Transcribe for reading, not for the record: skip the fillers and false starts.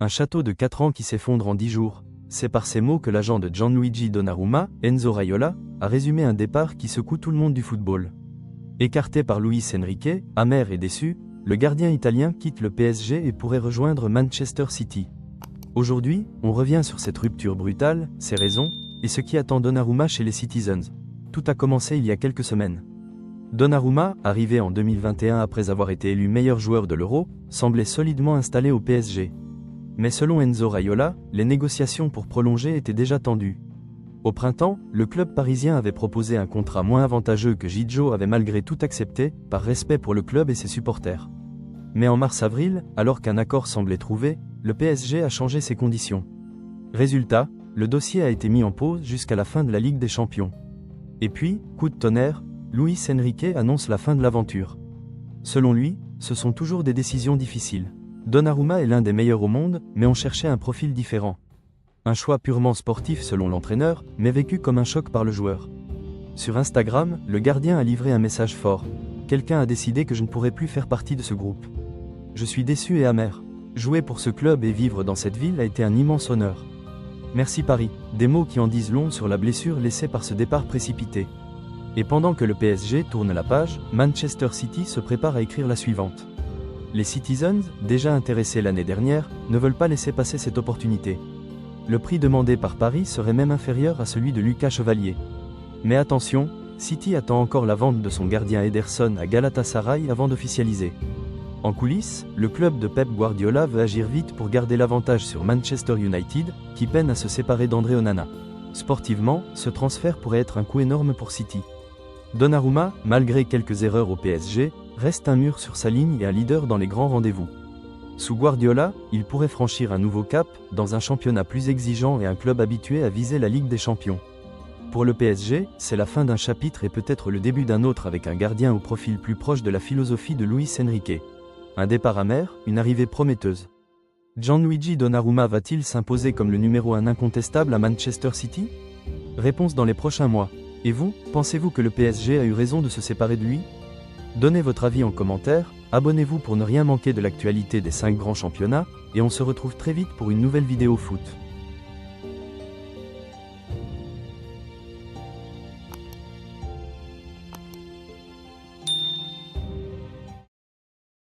Un château de 4 ans qui s'effondre en 10 jours. C'est par ces mots que l'agent de Gianluigi Donnarumma, Enzo Raiola, a résumé un départ qui secoue tout le monde du football. Écarté par Luis Enrique, amer et déçu, le gardien italien quitte le PSG et pourrait rejoindre Manchester City. Aujourd'hui, on revient sur cette rupture brutale, ses raisons, et ce qui attend Donnarumma chez les Citizens. Tout a commencé il y a quelques semaines. Donnarumma, arrivé en 2021 après avoir été élu meilleur joueur de l'Euro, semblait solidement installé au PSG. Mais selon Enzo Raiola, les négociations pour prolonger étaient déjà tendues. Au printemps, le club parisien avait proposé un contrat moins avantageux que Gigio avait malgré tout accepté, par respect pour le club et ses supporters. Mais en mars-avril, alors qu'un accord semblait trouvé, le PSG a changé ses conditions. Résultat, le dossier a été mis en pause jusqu'à la fin de la Ligue des Champions. Et puis, coup de tonnerre, Luis Enrique annonce la fin de l'aventure. Selon lui, ce sont toujours des décisions difficiles. Donnarumma est l'un des meilleurs au monde, mais on cherchait un profil différent. Un choix purement sportif selon l'entraîneur, mais vécu comme un choc par le joueur. Sur Instagram, le gardien a livré un message fort. Quelqu'un a décidé que je ne pourrais plus faire partie de ce groupe. Je suis déçu et amer. Jouer pour ce club et vivre dans cette ville a été un immense honneur. Merci Paris, des mots qui en disent long sur la blessure laissée par ce départ précipité. Et pendant que le PSG tourne la page, Manchester City se prépare à écrire la suivante. Les Citizens, déjà intéressés l'année dernière, ne veulent pas laisser passer cette opportunité. Le prix demandé par Paris serait même inférieur à celui de Lucas Chevalier. Mais attention, City attend encore la vente de son gardien Ederson à Galatasaray avant d'officialiser. En coulisses, le club de Pep Guardiola veut agir vite pour garder l'avantage sur Manchester United, qui peine à se séparer d'André Onana. Sportivement, ce transfert pourrait être un coup énorme pour City. Donnarumma, malgré quelques erreurs au PSG, reste un mur sur sa ligne et un leader dans les grands rendez-vous. Sous Guardiola, il pourrait franchir un nouveau cap, dans un championnat plus exigeant et un club habitué à viser la Ligue des Champions. Pour le PSG, c'est la fin d'un chapitre et peut-être le début d'un autre avec un gardien au profil plus proche de la philosophie de Luis Enrique. Un départ amer, une arrivée prometteuse. Gianluigi Donnarumma va-t-il s'imposer comme le numéro 1 incontestable à Manchester City? Réponse dans les prochains mois. Et vous, pensez-vous que le PSG a eu raison de se séparer de lui? Donnez votre avis en commentaire, abonnez-vous pour ne rien manquer de l'actualité des 5 grands championnats, et on se retrouve très vite pour une nouvelle vidéo foot.